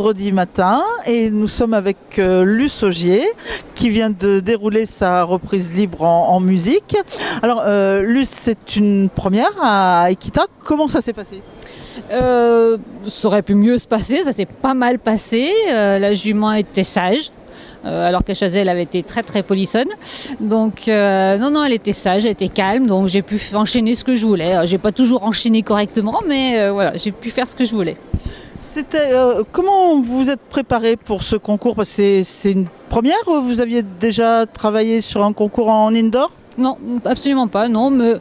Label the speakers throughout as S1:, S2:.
S1: vendredi matin et nous sommes avec Luce Augier qui vient de dérouler sa reprise libre en musique. Alors Luce, c'est une première à Equita. Comment ça s'est passé ?
S2: Ça aurait pu mieux se passer, ça s'est pas mal passé. La jument était sage. Alors que Chazelle avait été très très polissonne. Donc non, elle était sage, elle était calme, donc j'ai pu enchaîner ce que je voulais. J'ai pas toujours enchaîné correctement, mais voilà, j'ai pu faire ce que je voulais.
S1: Comment vous vous êtes préparé pour ce concours ? Parce que c'est une première ou vous aviez déjà travaillé sur un concours en indoor ?
S2: Non, absolument pas, non, mais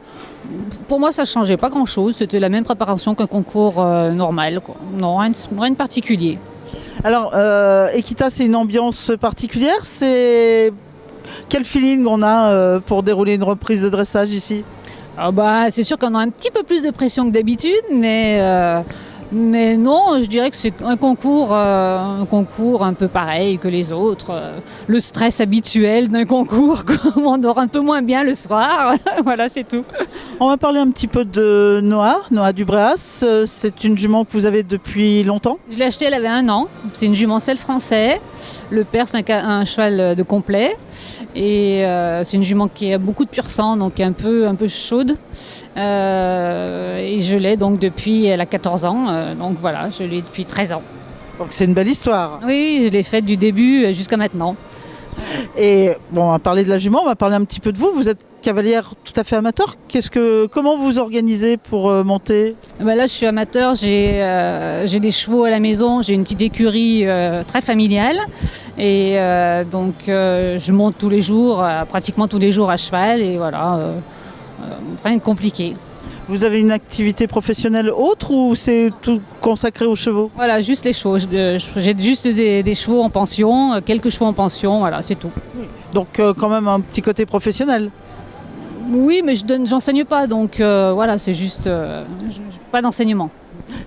S2: pour moi ça changeait pas grand chose, c'était la même préparation qu'un concours normal, quoi. Non, rien de particulier.
S1: Alors, Equita, c'est une ambiance particulière. Quel feeling on a pour dérouler une reprise de dressage ici ?
S2: C'est sûr qu'on a un petit peu plus de pression que d'habitude, mais non, je dirais que c'est un concours un peu pareil que les autres. Le stress habituel d'un concours, on dort un peu moins bien le soir. Voilà, c'est tout.
S1: On va parler un petit peu de Noah Dubréas. C'est une jument que vous avez depuis longtemps ?
S2: Je l'ai achetée, elle avait 1 an. C'est une jument selle français. Le père, c'est un cheval de complet. Et c'est une jument qui a beaucoup de pur sang, donc un peu chaude. Et je l'ai donc depuis, elle a 14 ans. Donc voilà, je l'ai depuis 13 ans.
S1: Donc c'est une belle histoire.
S2: Oui, je l'ai faite du début jusqu'à maintenant.
S1: Et bon, on va parler de la jument, on va parler un petit peu de vous. Vous êtes cavalière tout à fait amateur. Comment vous organisez pour monter ?
S2: Là, je suis amateur, j'ai des chevaux à la maison, j'ai une petite écurie très familiale. Et donc, je monte tous les jours, pratiquement tous les jours à cheval. Et voilà, rien de compliqué.
S1: Vous avez une activité professionnelle autre ou c'est tout consacré aux chevaux ?
S2: Voilà, juste les chevaux. J'ai juste des chevaux en pension, quelques chevaux en pension, voilà, c'est tout.
S1: Donc quand même un petit côté professionnel ?
S2: Oui, mais j'enseigne pas, donc voilà, c'est juste pas d'enseignement.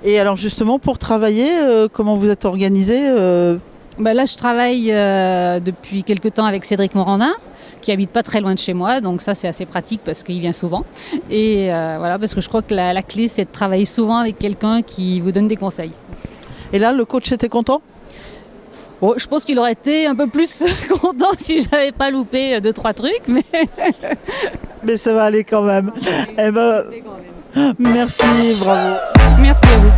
S1: Et alors justement, pour travailler, comment vous êtes organisé ?
S2: Là, je travaille depuis quelque temps avec Cédric Morandin, qui habite pas très loin de chez moi, donc ça c'est assez pratique parce qu'il vient souvent. Et voilà, parce que je crois que la clé c'est de travailler souvent avec quelqu'un qui vous donne des conseils.
S1: Et là, le coach était content ?
S2: Je pense qu'il aurait été un peu plus content si j'avais pas loupé 2-3 trucs, mais...
S1: Mais ça va aller quand même. Merci, bravo.
S2: Merci à vous.